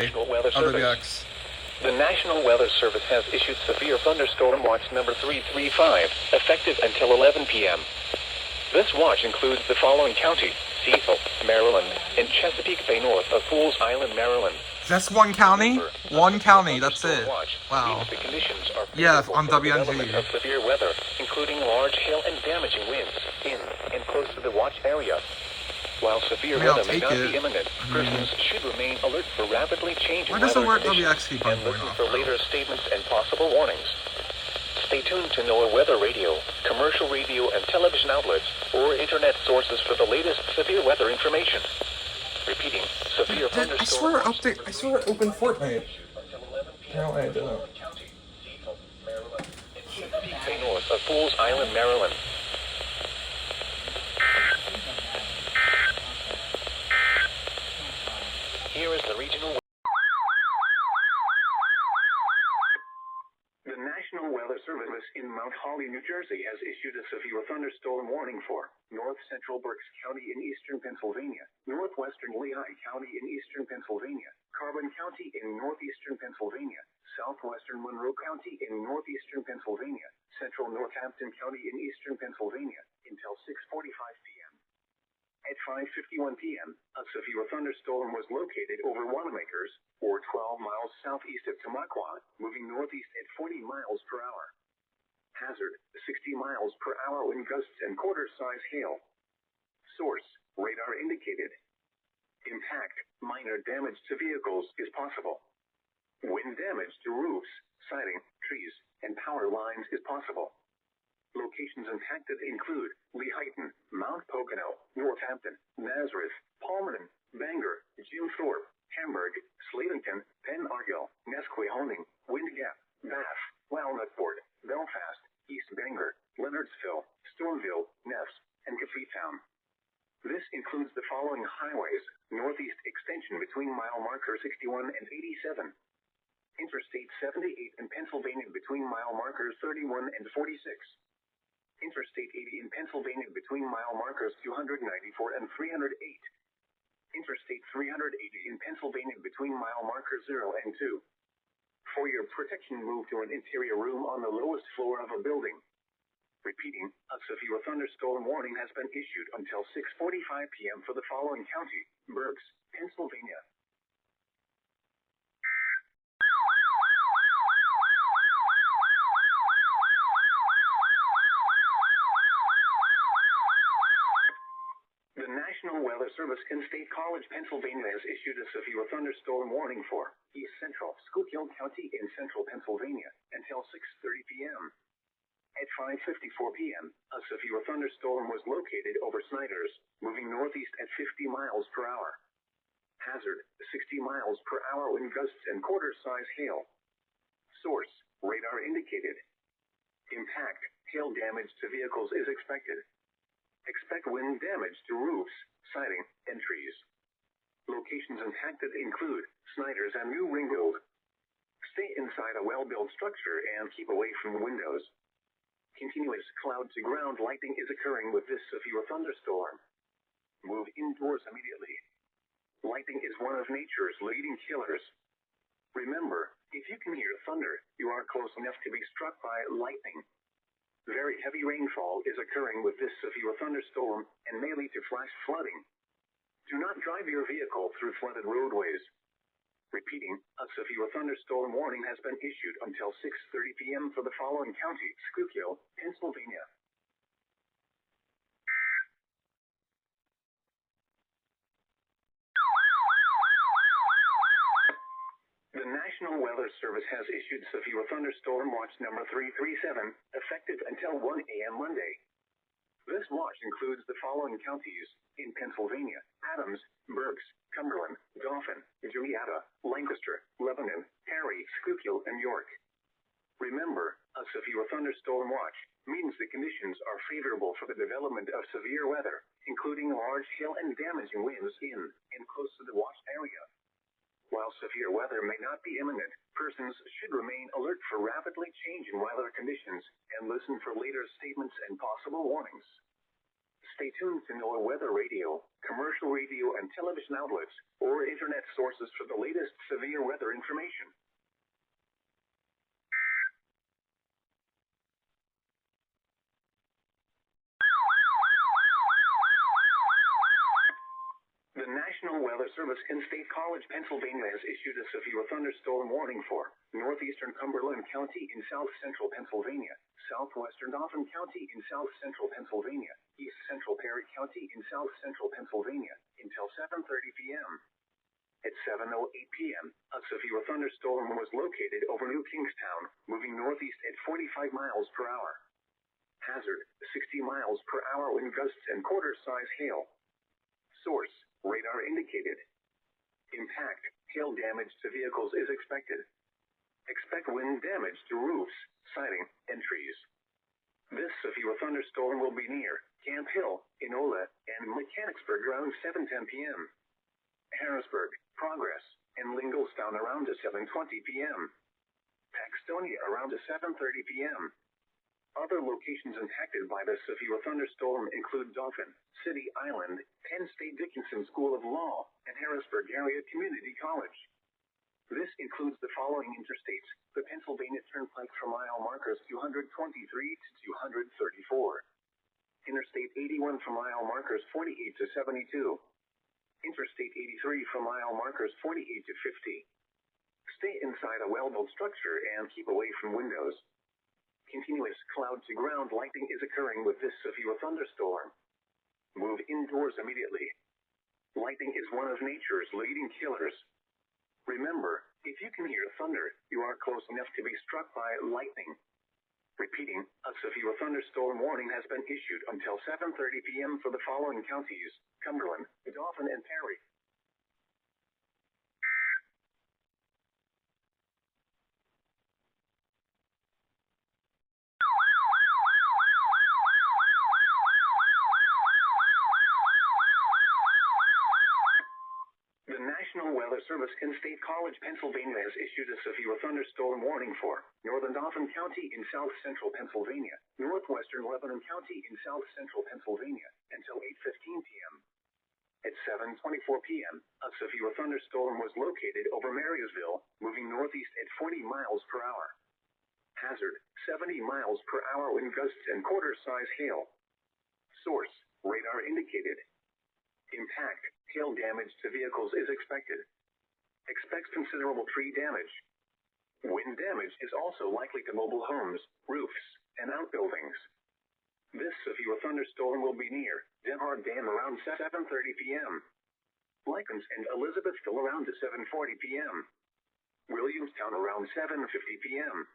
National Weather Service. RWX. The National Weather Service has issued severe thunderstorm watch number 335, effective until 11 p.m. This watch includes the following counties: Cecil, Maryland, and Chesapeake Bay north of Fools Island, Maryland. That's one county? Remember, One a county, that's thunderstorm it. watch Wow. means the conditions are Yeah, favorable on for the WNG. development of severe weather, including large hail and damaging winds in and close to the watch area. While severe I mean, I'll weather may take not it. be imminent, persons should remain alert for rapidly changing Why does the weather word conditions WX keep on and going listen off, for though? later statements and possible warnings. Stay tuned to NOAA weather radio, commercial radio and television outlets, or internet sources for the latest severe weather information. Repeating, severe I swear I swear I opened Fortnite. Apparently I didn't. Chesapeake Bay north of Fools Island, Maryland. Here is the regional. The National Weather Service in Mount Holly, New Jersey has issued a severe thunderstorm warning for north central Berks County in eastern Pennsylvania, northwestern Lehigh County in eastern Pennsylvania, Carbon County in northeastern Pennsylvania, southwestern Monroe County in northeastern Pennsylvania, central Northampton County in eastern Pennsylvania until 6:45 p.m. At 5:51 p.m., a severe thunderstorm was located over Wanamaker's, or 12 miles southeast of Tamaqua, moving northeast at 40 miles per hour. Hazard, 60 miles per hour wind gusts and quarter-size hail. Source, radar indicated. Impact, minor damage to vehicles is possible. Wind damage to roofs, siding, trees, and power lines is possible. Locations impacted include Lehighton, Mount Pocono, Northampton, Nazareth, Palmerton, Bangor, Jim Thorpe, Hamburg, Slavington, Penn Argyll, Nesquehoning, Wind Gap, Bath, Walnutport, Belfast, East Bangor, Leonardsville, Stormville, Ness, and Coffeetown. This includes the following highways: northeast extension between mile marker 61 and 87. Interstate 78 in Pennsylvania between mile markers 31 and 46. Interstate 80 in Pennsylvania between mile markers 294 and 308. Interstate 380 in Pennsylvania between mile markers 0 and 2. For your protection, move to an interior room on the lowest floor of a building. Repeating, a severe thunderstorm warning has been issued until 6:45 p.m. for the following county: Berks, Pennsylvania. The National Weather Service in State College, Pennsylvania has issued a severe thunderstorm warning for East Central, Schuylkill County in central Pennsylvania until 6:30 p.m. At 5:54 p.m., a severe thunderstorm was located over Snyder's, moving northeast at 50 miles per hour. Hazard, 60 miles per hour wind gusts and quarter-size hail. Source, radar indicated. Impact, hail damage to vehicles is expected. Expect wind damage to roofs, siding, and trees. Locations impacted include Snyder's and New Ringgold. Stay inside a well-built structure and keep away from windows. Continuous cloud-to-ground lightning is occurring with this severe thunderstorm. Move indoors immediately. Lightning is one of nature's leading killers. Remember, if you can hear thunder, you are close enough to be struck by lightning. Very heavy rainfall is occurring with this severe thunderstorm and may lead to flash flooding. Do not drive your vehicle through flooded roadways. Repeating, a severe thunderstorm warning has been issued until 6:30 p.m. for the following county: Schuylkill, Pennsylvania. The National Weather Service has issued severe thunderstorm watch number 337, effective until 1 a.m. Monday. This watch includes the following counties in Pennsylvania: Adams, Berks, Cumberland, Dauphin, Jolieta, Lancaster, Lebanon, Perry, Schuylkill, and York. Remember, a severe thunderstorm watch means the conditions are favorable for the development of severe weather, including large hail and damaging winds in and close to the watch area. While severe weather may not be imminent, persons should remain alert for rapidly changing weather conditions and listen for later statements and possible warnings. Stay tuned to NOAA weather radio, commercial radio and television outlets, or internet sources for the latest severe weather information. The National Weather Service in State College, Pennsylvania has issued a severe thunderstorm warning for northeastern Cumberland County in south central Pennsylvania, southwestern Dauphin County in south central Pennsylvania, east central Perry County in south central Pennsylvania until 7:30 p.m. At 7:08 p.m., a severe thunderstorm was located over New Kingstown, moving northeast at 45 miles per hour. Hazard, 60 miles per hour wind gusts and quarter-size hail. Source, radar indicated. Impact, hail damage to vehicles is expected. Expect wind damage to roofs, siding, and trees. This severe thunderstorm will be near Camp Hill, Enola, and Mechanicsburg around 7:10 p.m. Harrisburg, Progress, and Linglestown around 7:20 p.m. Paxtonia around 7:30 p.m. Other locations impacted by the severe thunderstorm include Dauphin, City Island, Penn State Dickinson School of Law, and Harrisburg Area Community College. This includes the following interstates: the Pennsylvania Turnpike for mile markers 223 to 234, Interstate 81 for mile markers 48 to 72, Interstate 83 for mile markers 48 to 50. Stay inside a well-built structure and keep away from windows. Continuous cloud-to-ground lighting is occurring with this severe thunderstorm. Move indoors immediately. Lighting is one of nature's leading killers. Remember, if you can hear thunder, you are close enough to be struck by lightning. Repeating, a severe thunderstorm warning has been issued until 7:30 p.m. for the following counties: Cumberland, Dauphin, and Perry. The National Weather Service in State College, Pennsylvania has issued a severe thunderstorm warning for northern Dauphin County in south central Pennsylvania, northwestern Lebanon County in south central Pennsylvania until 8:15 p.m. At 7:24 p.m., a severe thunderstorm was located over Marysville, moving northeast at 40 miles per hour. Hazard, 70 miles per hour wind gusts and quarter-size hail. Source, radar indicated. Impact, hail damage to vehicles is expected. Expect considerable tree damage. Wind damage is also likely to mobile homes, roofs, and outbuildings. This severe thunderstorm will be near Denhart Dam around 7:30 p.m. Lycans and Elizabethville around 7:40 p.m. Williamstown around 7:50 p.m.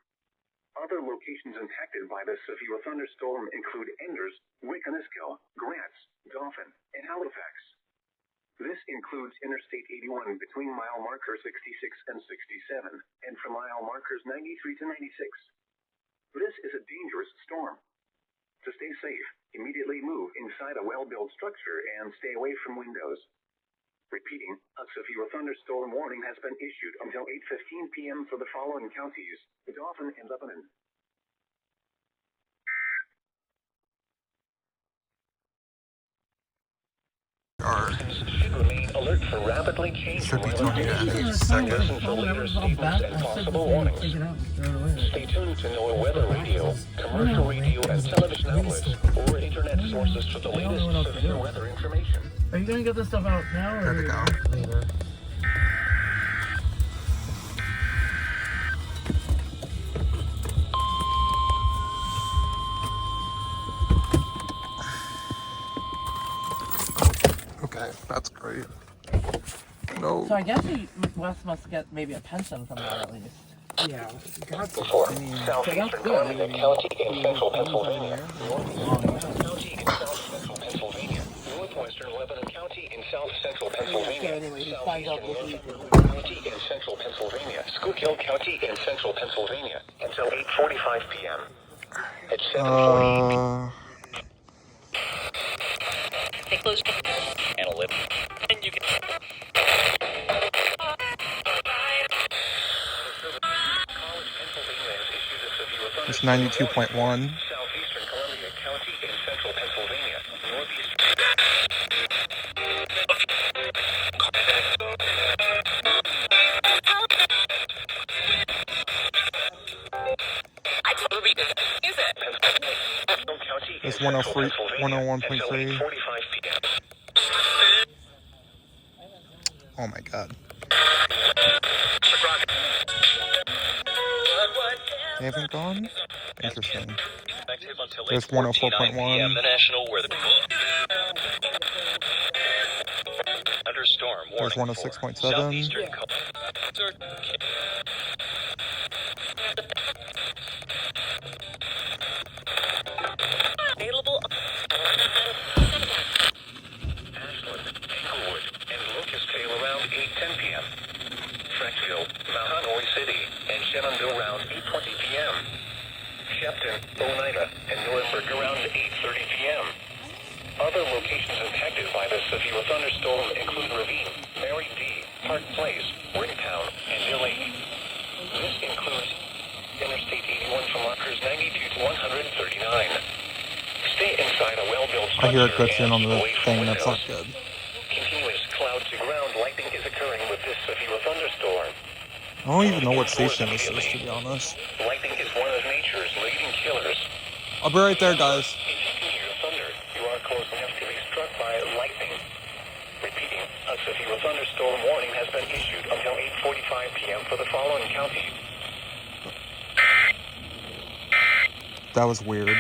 Other locations impacted by this severe thunderstorm include Enders, Wiconisco, Grants, Dauphin, and Halifax. This includes Interstate 81 between mile markers 66 and 67, and from mile markers 93 to 96. This is a dangerous storm. To stay safe, immediately move inside a well-built structure and stay away from windows. Repeating, a severe thunderstorm warning has been issued until 8:15 p.m. for the following counties: Dauphin and Lebanon. Should remain alert for rapidly changing weather conditions. Listen to later statements and possible warnings. Stay tuned to NOAA weather radio, commercial radio and television outlets, or internet sources for the latest severe weather information. Are you gonna get this stuff out now or later? Okay, that's great. No. So I guess Wes must get maybe a pension from that at least. Yeah. For southeastern Columbia County in central Pennsylvania, northeastern County in south central Pennsylvania, northwestern Lebanon County in south central Pennsylvania, southeastern Northern County in central Pennsylvania, Schuylkill County in central Pennsylvania until 8:45 p.m. At 7:40. Stay close and a lip. And you can. It's 92.1. Southeastern Columbia County in central Pennsylvania, northeastern There's 103, 101.3. Oh my god. They haven't gone? Interesting. There's 104.1. The national weather. Thunderstorm There's warning for 106.7. southeastern available. Ashland, Inglewood, and Locustdale around 8:10 p.m. Frankville, Mount Hanoi City, and Shenandoah around 8:20 p.m. Shepton, Oneida, and Nuremberg around 8:30 p.m. Other locations impacted by the severe thunderstorm include Ravine, Mary D., Park Place, Ringtown, and Delaney. This includes Interstate 81 from markers 92 to 139. Stay inside a well-built structure. I hear a glitching on the away from thing. That's not windows. good. Continuous cloud-to-ground lightning is occurring with this severe thunderstorm. I don't even know what station this is, to be honest. Lightning is one of nature's leading killers. I'll be right there, guys. If you can hear thunder, you are close enough to be struck by lightning. Repeating, a severe thunderstorm warning has been issued until 8:45 p.m. for the following counties. That was weird.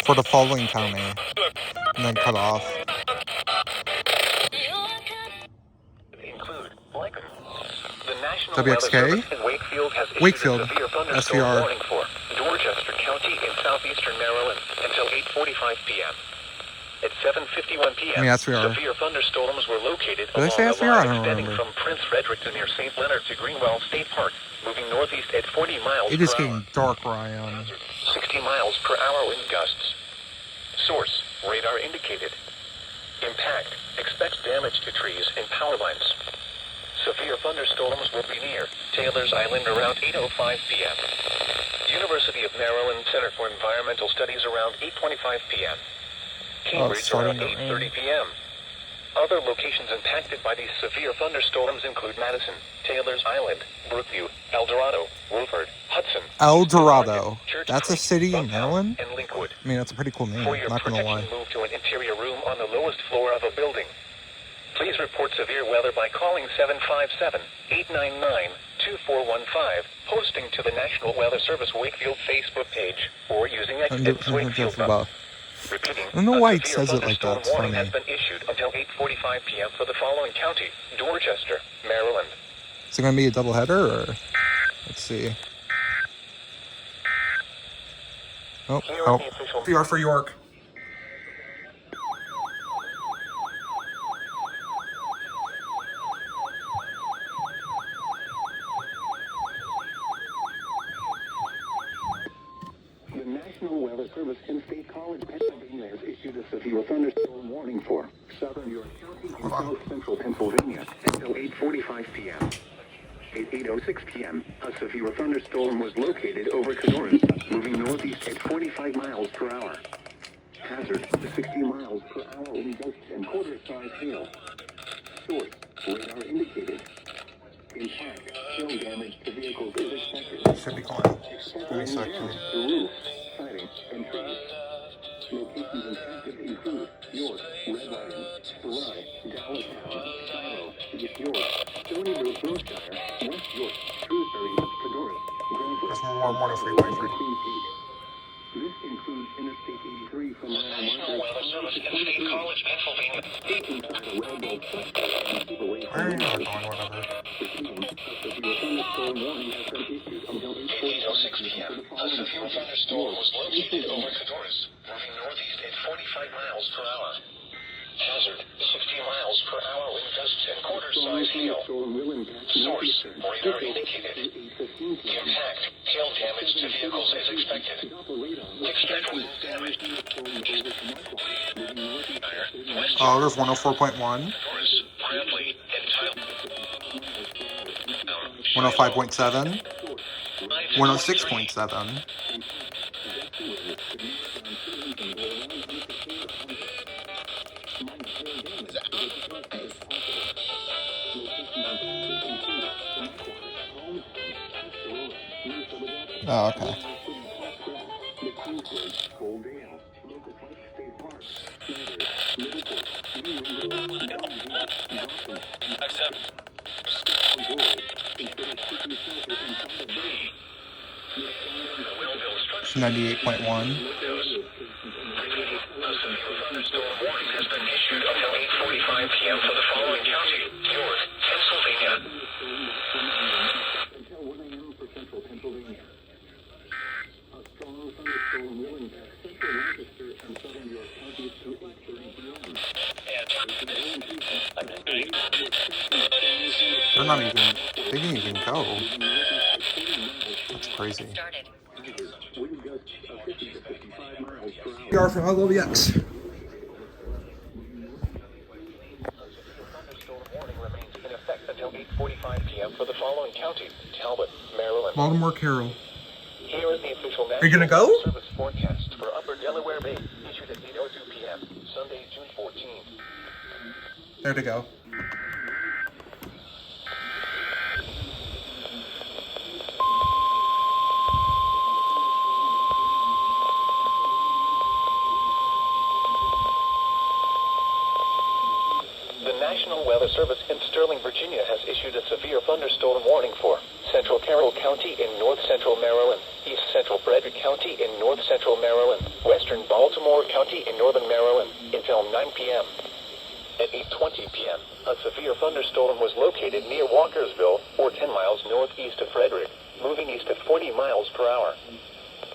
For the following county. And then cut off. Include Lycan. The National WXK? Weather Service in Wakefield has issued Wakefield, a severe thunderstorm SVR. warning for Dorchester County in southeastern Maryland until 8:45 p.m. At 7:51 p.m., I mean, SVR. severe thunderstorms were located Did I along say a SVR? I line don't extending remember. from Prince Frederick to near St. Leonard to Greenwell State Park, moving northeast at 40 miles It per is hour. getting dark where I am. 60 miles per hour wind gusts. Source, radar indicated. Impact, expect damage to trees and power lines. Severe thunderstorms will be near Taylor's Island around 8:05 p.m. University of Maryland Center for Environmental Studies around 8:25 p.m. Cambridge starting around to rain. 8:30 p.m. Other locations impacted by these severe thunderstorms include Madison, Taylor's Island, Brookview, El Dorado, Woolford, Hudson, El Dorado. Church That's a Creek, city in Bucktown, Maryland? and Linkwood. I mean, that's a pretty cool name. For your Not gonna protection, lie. move to an interior room on the lowest floor of a building. Please report severe weather by calling 757-899-2415, posting to the National Weather Service Wakefield Facebook page, or using X Wakefield. Repeating, I don't know why a it severe says it like that. thunderstorm It's warning funny. has been issued until 8:45 p.m. for the following county: Dorchester, Maryland. Is it gonna be a double header or? Let's see. Oh, Here are oh. the official. PR for York. The National Weather Service in State College, Pennsylvania has issued a severe thunderstorm warning for southern York County and south central Pennsylvania until 8:45 p.m. At 8:06 p.m., a severe thunderstorm was located over Cadorus, moving northeast at 45 miles per hour. Hazard, 60 miles per hour in gusts and quarter-size hail. Source, radar indicated. Impact, hail damage to vehicles is expected. Should be calling. Except wind damage to roofs, siding, and trees. Locations impacted include York, Red Lion, Sarai, Dallastown, Shiloh, East York, Stony Brook, Wilshire, West York, Shrewsbury, Cadorus, Granville, That's more 103.3. and Queen Peak. This includes Interstate 83 from mile National markers Weather Service in State College, Pennsylvania. Stay inside a well-built structure and keep away from I'm not windows. going, whatever. Repeating, a severe thunderstorm warning has been issued until 8:45 p.m. for the following counties: thunderstorm was located York, over Cadorus, moving northeast at 45 miles per hour. Hazard, 60 miles per hour wind gusts and quarter-size hail. Source, radar indicated. Impact, hail damage to vehicles is expected. Expect wind damage to West Oh, there's 104.1, Cadorus, Bradley, and Tyler. 105.7, 106.7. Oh, okay. It's 98.1. A severe thunderstorm warning has been issued until 8:45 p.m. for the following county: York, Pennsylvania. Until 1 a.m. for central Pennsylvania. A strong thunderstorm will impact central Lancaster and southern York counties through 8:30 p.m. They're not even, they didn't even go. That's crazy. Wind gusts of 50 to 55 miles per hour. We are from LWX. Thunderstorm warning remains in effect until 8:45 p.m. for the following county: Talbot, Maryland. Baltimore Carroll. Here is the official Are you gonna go? National Service forecast for Upper Delaware Bay, issued at 8:02 p.m. Sunday, June 14th. There to go. The National Weather Service in Sterling, Virginia has issued a severe thunderstorm warning for Central Carroll County in north central Maryland, East Central Frederick County in north central Maryland, Western Baltimore County in northern Maryland until 9 p.m. At 8:20 p.m., a severe thunderstorm was located near Walkersville, or 10 miles northeast of Frederick, moving east at 40 miles per hour.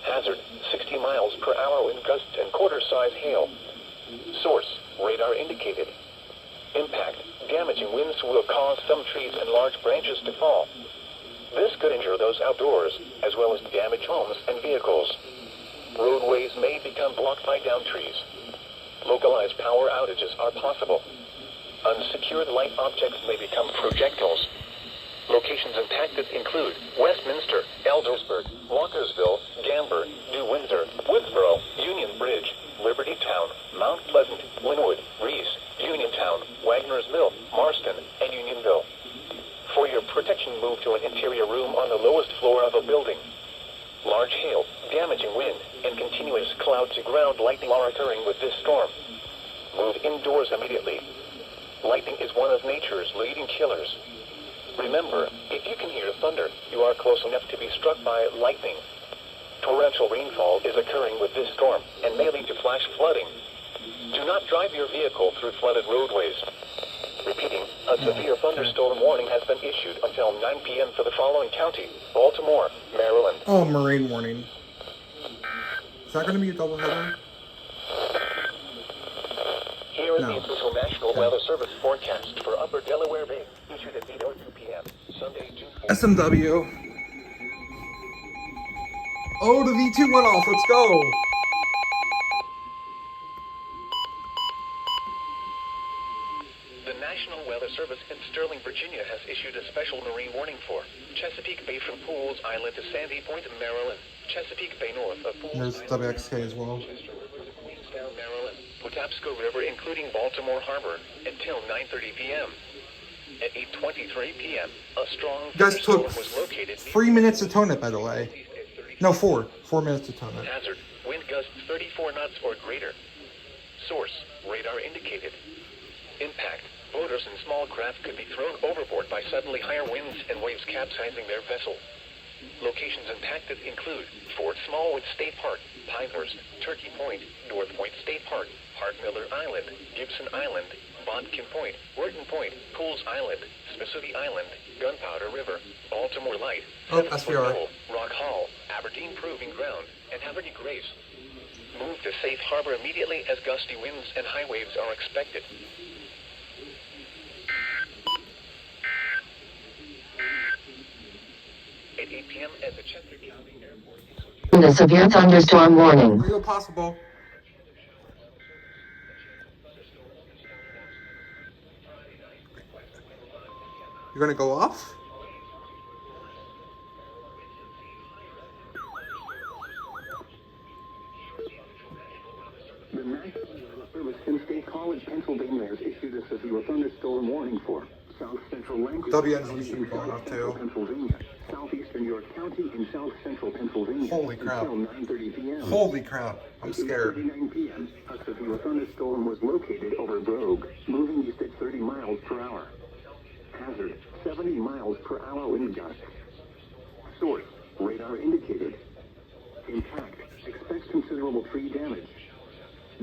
Hazard, 60 miles per hour wind gusts and quarter-size hail. Source, radar indicated. Impact, damaging winds will cause some trees and large branches to fall. This could injure those outdoors, as well as damage homes and vehicles. Roadways may become blocked by downed trees. Localized power outages are possible. Unsecured light objects may become projectiles. Locations impacted include Westminster, Eldersburg, Walkersville, Gamber, New Windsor, Woodsboro, Union Bridge, Liberty Town, Mount Pleasant, Linwood, Reese, Uniontown, Wagner's Mill, Marston, and Unionville. For your protection, move to an interior room on the lowest floor of a building. Large hail, damaging wind, and continuous cloud-to-ground lightning are occurring with this storm. Move indoors immediately. Lightning is one of nature's leading killers. Remember, if you can hear thunder, you are close enough to be struck by lightning. Torrential rainfall is occurring with this storm and may lead to flash flooding. Do not drive your vehicle through flooded roadways. Repeating, a severe thunderstorm warning has been issued until 9 p.m. for the following county: Baltimore, Maryland. Oh, marine warning. Is that going to be a doubleheader? Here is No. the official National Weather Service forecast for Upper Delaware Bay, issued at 8:02 p.m. Sunday, June 4th. SMW. Oh, the V2 went off. Let's go. The National Weather Service in Sterling, Virginia has issued a special marine warning for Chesapeake Bay from Pools Island to Sandy Point, Maryland, Chesapeake Bay north of Pools There's Island, WXK as well. Chester River to Queenstown, Maryland, Patapsco River including Baltimore Harbor until 9:30 p.m. At 8:23 p.m., a strong You guys took thunderstorm was located 3 minutes to tone it, by the way. No, 4. 4 minutes to tone it. Hazard, wind gusts 34 knots or greater. Source, radar indicated. Impact, boaters and small craft could be thrown overboard by suddenly higher winds and waves capsizing their vessel. Locations impacted include Fort Smallwood State Park, Pinehurst, Turkey Point, North Point State Park, Hart Miller Island, Gibson Island, Bodkin Point, Wharton Point, Pools Island, Spissooty Island, Gunpowder River, Baltimore Light, Oh, 7-Foot SVR. Knoll, Rock Hall, Aberdeen Proving Ground, and Haverty Grace. Move to safe harbor immediately as gusty winds and high waves are expected. At 8 p.m. at the Chester County Airport. A severe thunderstorm warning. Real possible. You're gonna go off? The National Weather Service in State College, Pennsylvania has issued a severe thunderstorm warning for South Central Lancaster WN's County should be in going South off Central too. Pennsylvania, Southeastern York County in South Central Pennsylvania Holy crap. until 9:30 p.m. Holy crap. I'm scared. 9 p.m. A severe thunderstorm was located over Brogue, moving east at 30 miles per hour. hazard, 70 miles per hour wind gusts. Source, radar indicated. Impact, expects considerable tree damage.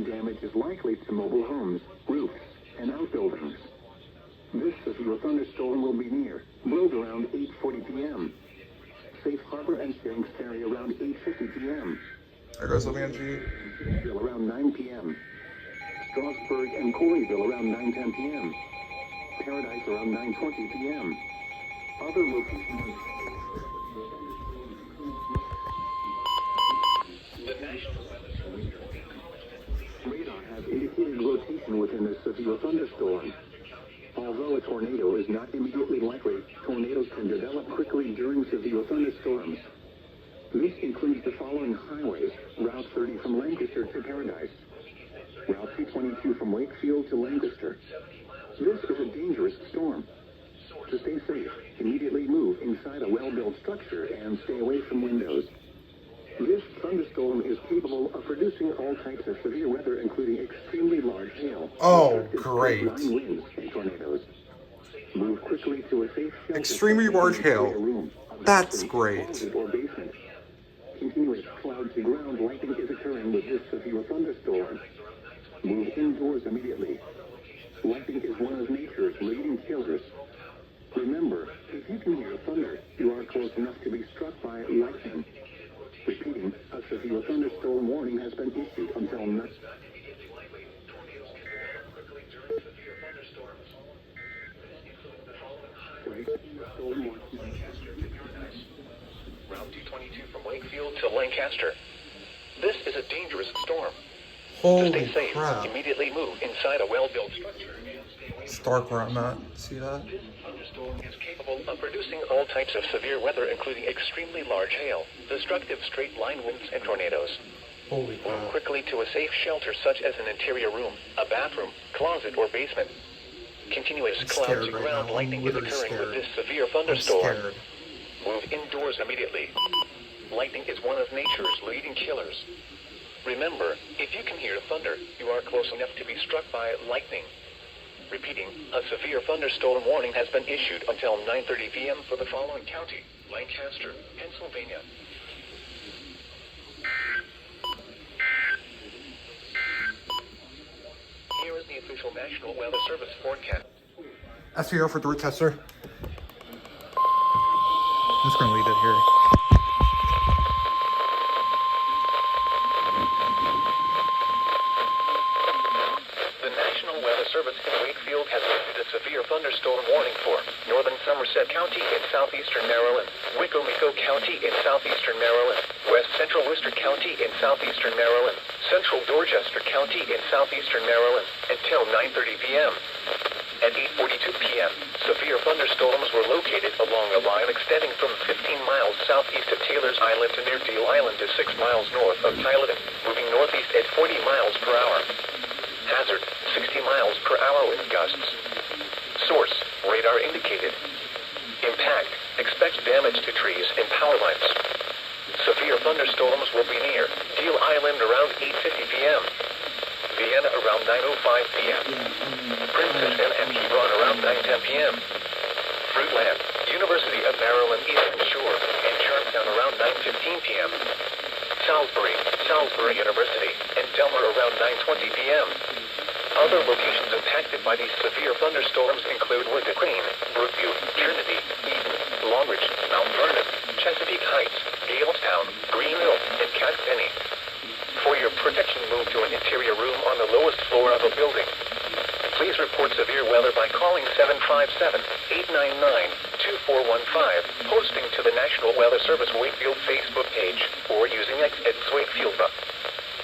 Damage is likely to mobile homes, roofs, and outbuildings. This severe thunderstorm will be near, blowed around 8:40 p.m. Safe harbor and steering ferry around 8:50 p.m. There goes the Banshee. Around 9 p.m. Strasburg and Coreyville around 9:10 p.m. Paradise around 9:20 p.m. Other locations. Radar has indicated rotation within this severe thunderstorm. Although a tornado is not immediately likely, tornadoes can develop quickly during severe thunderstorms. This includes the following highways: Route 30 from Lancaster to Paradise, Route 222 from Wakefield to Lancaster. This is a dangerous storm. To stay safe, immediately move inside a well-built structure and stay away from windows. This thunderstorm is capable of producing all types of severe weather, including extremely large hail. Oh, great. Line winds and tornadoes. Move quickly to a safe shelter. Extremely large hail. That's great. Or basement. Continuous cloud to ground lightning is occurring with this severe thunderstorm. Move indoors immediately. Lightning is one of nature's leading killers. Remember, if you can hear thunder, you are close enough to be struck by lightning. Repeating, a severe thunderstorm warning has been issued until next. Route 222 from Wakefield to Lancaster. This is a dangerous storm. To Holy stay safe, crap. immediately move inside a well-built structure. It's dark where I'm at. See that? This thunderstorm is capable of producing all types of severe weather, including extremely large hail, destructive straight-line winds, and tornadoes. Holy Move crap. quickly to a safe shelter such as an interior room, a bathroom, closet, or basement. Continuous I'm cloud scared to right ground now. lightning I'm is literally occurring with scared. this severe I'm thunderstorm. scared. Move indoors immediately. Lightning is one of nature's leading killers. Remember, if you can hear thunder, you are close enough to be struck by lightning. Repeating, a severe thunderstorm warning has been issued until 9:30 p.m. for the following county: Lancaster, Pennsylvania. Here is the official National Weather Service forecast. SVO for the root tester. I'm just gonna leave it here. The National Weather Service in Wakefield has issued a severe thunderstorm warning for northern Somerset County in southeastern Maryland, Wicomico County in southeastern Maryland, west central Worcester County in southeastern Maryland, central Dorchester County in southeastern Maryland, until 9:30 p.m. At 8:42 p.m., severe thunderstorms were located along a line extending from 15 miles southeast of Taylor's Island to near Deal Island to 6 miles north of Tyleton, moving northeast at 40 miles per hour. Hazard, 60 miles per hour wind gusts. Source, radar indicated. Impact, expect damage to trees and power lines. Severe thunderstorms will be near Deal Island around 8:50 p.m. Vienna around 9:05 p.m. Princess and Hebron around 9:10 p.m. Fruitland, University of Maryland Eastern Shore, and Charlestown around 9:15 p.m. Salisbury University, and Delmer around 9:20 p.m. Other locations impacted by these severe thunderstorms include Wooded Crane, Brookview, Trinity, Eden, Longridge, Mount Vernon, Chesapeake Heights, Galestown, Greenville, and Castapenny. For your protection, move to an interior room on the lowest floor of a building. Please report severe weather by calling 757-899-2415, posting to the National Weather Service Wakefield Facebook page, or using X at Swakefieldba.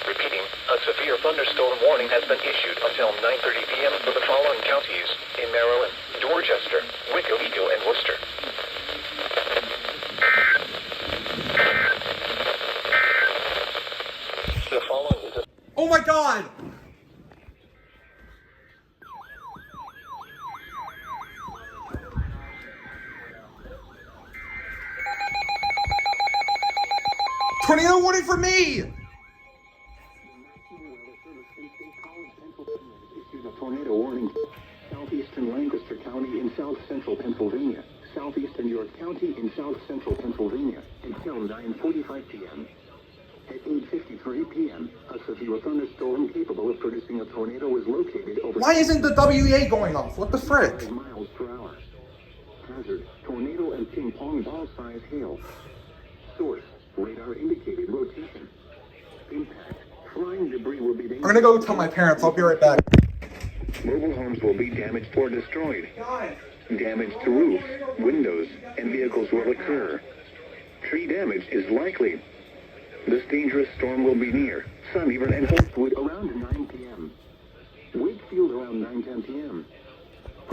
Repeating, a severe thunderstorm warning has been issued until 9:30 p.m. for the following counties in Maryland: Dorchester, Wicomico, and Worcester. The following is a Oh my god! Tornado warning for me! Issued a tornado warning. Southeastern Lancaster County in south central Pennsylvania, southeastern York County in south central Pennsylvania until 9:45 p.m. At 8:53 p.m., a severe thunderstorm capable of producing a tornado was located over... Why isn't the WEA going off? What the frick? 5 miles per hour. Hazard, tornado and ping pong ball size hail. Source, radar indicated rotation. Impact, flying debris will be dangerous. I'm gonna go tell my parents. I'll be right back. Mobile homes will be damaged or destroyed. Damage to roofs, windows, and vehicles will occur. Tree damage is likely. This dangerous storm will be near Sunnyburn and Holtwood around 9 p.m. Wakefield around 9:10 p.m.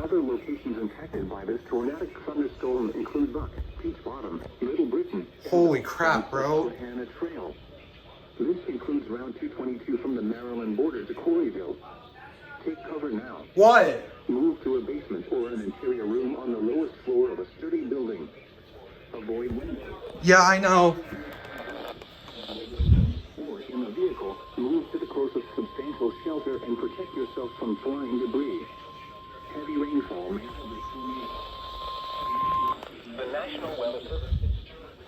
Other locations impacted by this tornadic thunderstorm include Buck, Peach Bottom, Little Britain. Holy crap, bro. Hannah Trail. This includes Route 222 from the Maryland border to Coreyville. Take cover now. What? Move to a basement or an interior room on the lowest floor of a sturdy building. Avoid windows. Yeah, I know. Or in a vehicle, move to the closest substantial shelter and protect yourself from flying debris. Heavy rainfall may have The National Weather Service.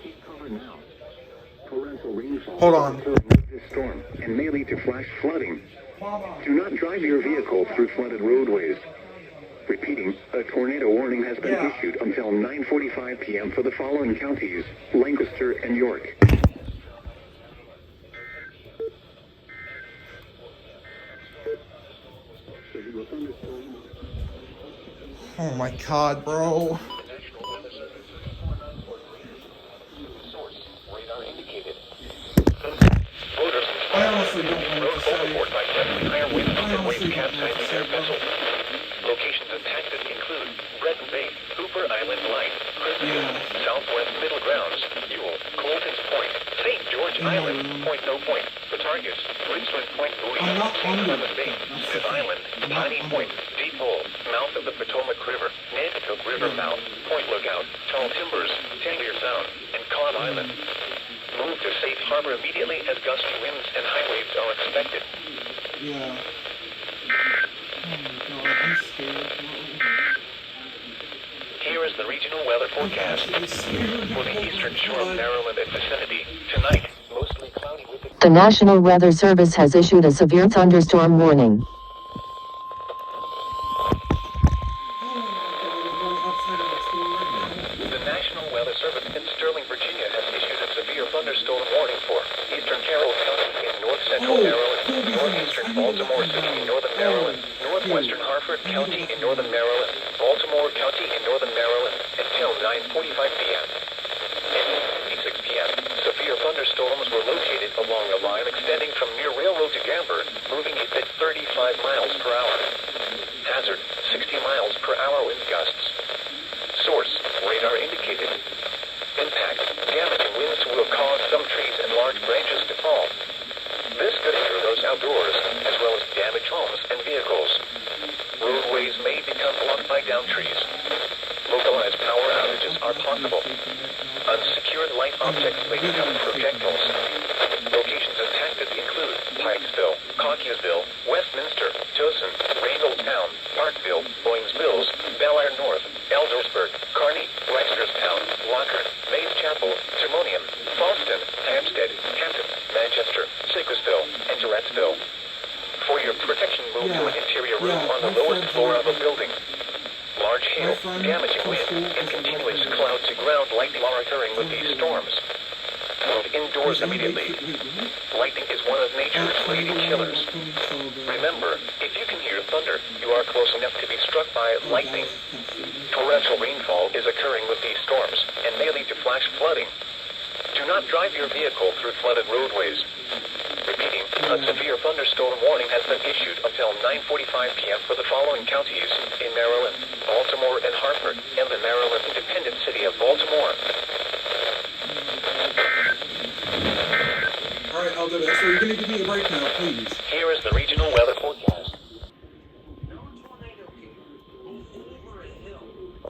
take cover now. Torrential rainfall Hold on. is occurring with this storm and may lead to flash flooding. Do not drive your vehicle through flooded roadways. Repeating, a tornado warning has been issued until 9:45 p.m. for the following counties: Lancaster and York. Oh my god, bro. Source, radar indicated. Voters I honestly don't know what to say. overboard by heavy higher winds and waves capsizing their vessel. Locations impacted include Breton Bay, Hooper Island Light, Crisfield, Southwest Middle Grounds, Ewell, Colton's Point, St. George Island, Point No Point, the targets, Richmond Point Buoy, I'm not St. under Clement Bay, it. That's Smith the thing. Island, I'm not Piney under Point, it. Deep Hole, mouth of the Potomac River, Nanticoke River mouth, Point Lookout, Tall Timbers, Tangier Sound, and Cobb Island. Move to safe harbor immediately as gusty winds and high waves are expected. Yeah. Oh my god, I'm scared. Here is the regional weather forecast. For the eastern shore of Maryland and vicinity, tonight, mostly cloudy with The National Weather Service has issued a severe thunderstorm warning. The National Weather Service in Sterling, Virginia has issued a severe thunderstorm warning for eastern Carroll County in north-central Maryland, northeastern Baltimore City in northern Maryland, northwestern Harford County in northern Maryland, Baltimore County in northern Maryland until 9:45 p.m. At 8:56 p.m., severe thunderstorms were located along a line extending from near Railroad to Gamburn, moving at 35 miles per hour. Hazard, 60 miles per hour wind gusts. Source, radar indicated. Impact, damaging winds will cause some trees and large branches to fall. This could injure those outdoors, as well as damage homes and vehicles. Roadways may become blocked by downed trees. Localized power outages are possible. Unsecured light objects may become projectiles. Locations impacted include Pikesville, Cockeysville, Westminster, Towson, Randallstown, Parkville, Owings Mills, Bel Air North, Eldersburg, Kearney, Reisterstown, Lockhart, Mays Chapel, Timonium, Fallston, Hampstead, Hampton, Manchester, Sickesville, and Durrettsville. For your protection, move to an interior room on the lowest floor of a building. Large hail, damaging wind, and continuous cloud-to-ground lightning are occurring with these storms. Move indoors immediately. Lightning is one of nature's leading killers. Remember, if you can hear thunder, you are close enough to be struck by lightning. Torrential rainfall is occurring with these storms and may lead to flash flooding. Do not drive your vehicle through flooded roadways. Repeating, a severe thunderstorm warning has been issued until 9:45 p.m. for the following counties in Maryland, Baltimore, and Hartford, and the Maryland independent city of Baltimore. Alright, I'll do it. So you're gonna give me a break now, please. Here is the regional weather forecast.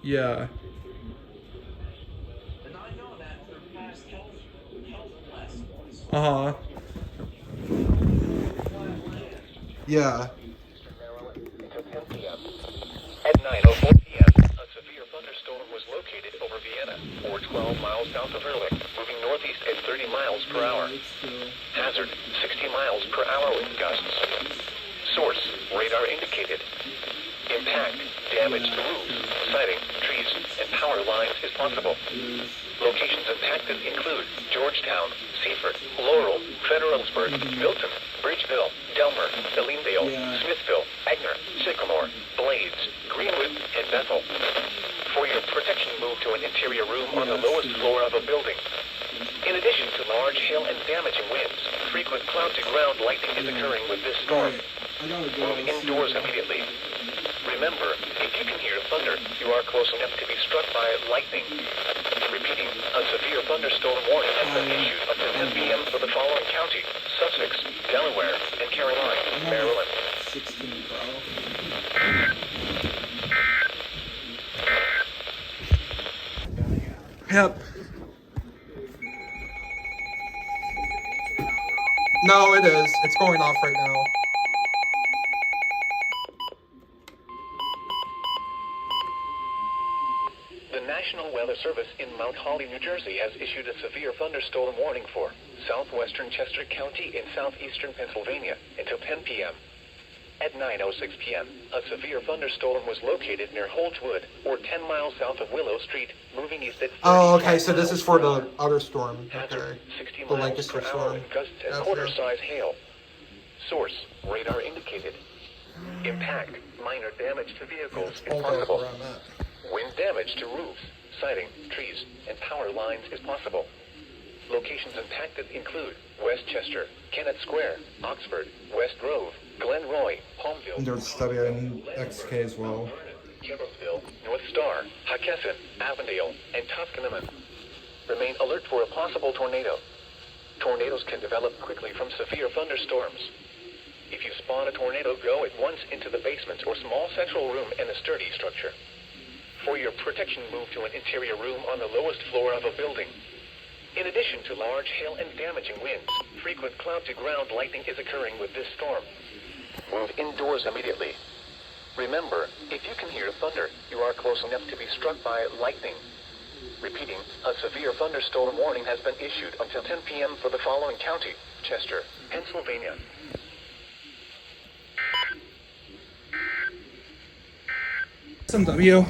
Yeah. Uh-huh. Yeah. At 9:04 p.m., a severe located over Vienna, or 12 miles south of Erlich, moving northeast at 30 miles per hour. Hazard, 60 miles per hour wind gusts. Source, radar indicated. Impact, damage to roofs, siding, trees, and power lines is possible. Locations impacted include Georgetown, Seaford, Laurel, Federalsburg, Milton, Bridgeville, Delmer, Elendale, Smithville, Agner, Sycamore, Blades, Greenwood, and Bethel. For your protection, move to an interior room on the lowest floor of a building. In addition to large hail and damaging winds, frequent cloud-to-ground lightning is occurring with this storm. Move indoors immediately. Remember, if you can hear thunder, you are close enough to be struck by lightning. Repeating, a severe thunderstorm warning has been issued up to 10 p.m. for the following county: Sussex, Delaware, and Caroline, Maryland. 16, bro. Yep. No, it is. It's going off right now. The National Weather Service in Mount Holly, New Jersey has issued a severe thunderstorm warning for southwestern Chester County in southeastern Pennsylvania until 10 p.m. At 9:06 p.m., a severe thunderstorm was located near Holtwood, or 10 miles south of Willow Street, moving east at 35 Oh, okay, so this miles is for per hour. the other storm. Hazard, Okay. 60 The miles Lancaster per hour storm. with gusts and Gotcha. quarter-size hail. Source, radar indicated. Impact, minor damage to vehicles is Hold on, possible. where I'm at. Wind damage to roofs, siding, trees, and power lines is possible. Locations impacted include Westchester, Kennett Square, Oxford, West Grove, Glenroy, Palmville, And there's WNXK as well. Kimbrelsville, North Star, Hockessen, Avondale, and Tuscanaman. Remain alert for a possible tornado. Tornadoes can develop quickly from severe thunderstorms. If you spot a tornado, go at once into the basement or small central room in a sturdy structure. For your protection, move to an interior room on the lowest floor of a building. In addition to large hail and damaging winds, frequent cloud-to-ground lightning is occurring with this storm. Move indoors immediately. Remember, if you can hear thunder, you are close enough to be struck by lightning. Repeating, a severe thunderstorm warning has been issued until 10 p.m. for the following county: Chester, Pennsylvania. SMW.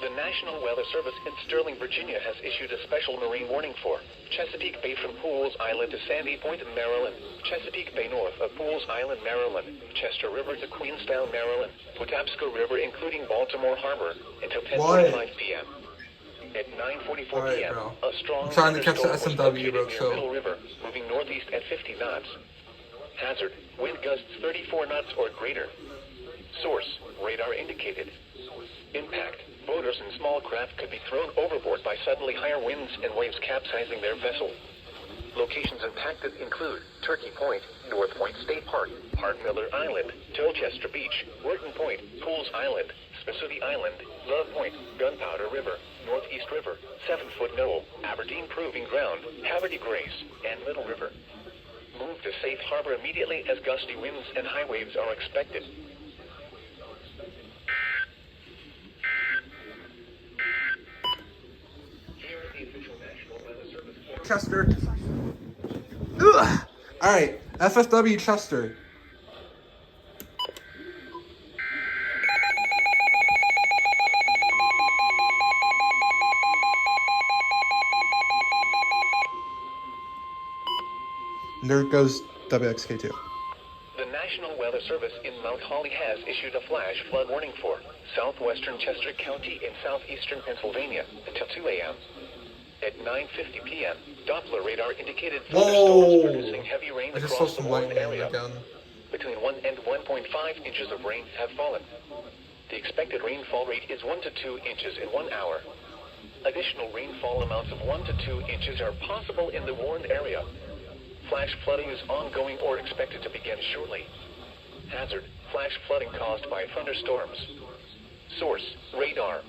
The National Weather Service in Sterling, Virginia has issued a special marine warning for Chesapeake Bay from Pools Island to Sandy Point, Maryland, Chesapeake Bay north of Pools Island, Maryland, Chester River to Queenstown, Maryland, Patapsco River including Baltimore Harbor until 10:45 p.m. At 9:44 p.m., bro. a strong I'm trying to catch the thunderstorm was SMW located road near show. Middle River, moving northeast at 50 knots. Hazard, wind gusts 34 knots or greater. Source, radar indicated. Impact, boaters and small craft could be thrown overboard by suddenly higher winds and waves capsizing their vessel. Locations impacted include Turkey Point, North Point State Park, Hart Miller Island, Towchester Beach, Wharton Point, Pools Island, Spassuti Island, Love Point, Gunpowder River, Northeast River, 7-Foot Knoll, Aberdeen Proving Ground, Haverty Grace, and Little River. Move to safe harbor immediately as gusty winds and high waves are expected. Chester. Ugh. Alright, FFW Chester. And there goes WXK2. The National Weather Service in Mount Holly has issued a flash flood warning for southwestern Chester County in southeastern Pennsylvania until 2 a.m. At 9:50 p.m., Doppler radar indicated thunderstorms producing heavy rain I just saw across the some Warren lightning area. again. Between 1 and 1.5 inches of rain have fallen. The expected rainfall rate is 1 to 2 inches in 1 hour. Additional rainfall amounts of 1 to 2 inches are possible in the Warren area. Flash flooding is ongoing or expected to begin shortly. Hazard, flash flooding caused by thunderstorms. Source, radar.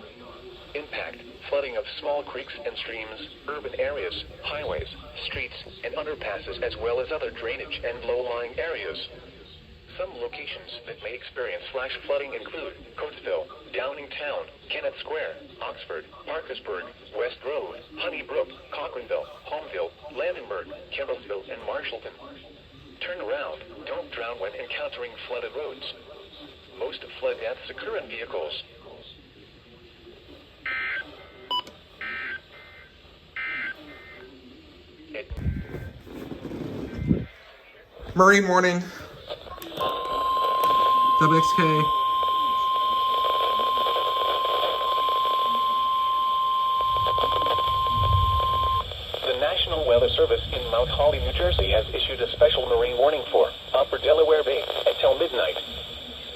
Impact, flooding of small creeks and streams, urban areas, highways, streets, and underpasses, as well as other drainage and low-lying areas. Some locations that may experience flash flooding include Coatesville, Downingtown, Kennett Square, Oxford, Parkersburg, West Road, Honeybrook, Cochranville, Homeville, Landenberg, Campbellsville, and Marshallton. Turn around. Don't drown when encountering flooded roads. Most flood deaths occur in vehicles. Marine morning. WXK. The National Weather Service in Mount Holly, New Jersey has issued a special marine warning for Upper Delaware Bay until midnight.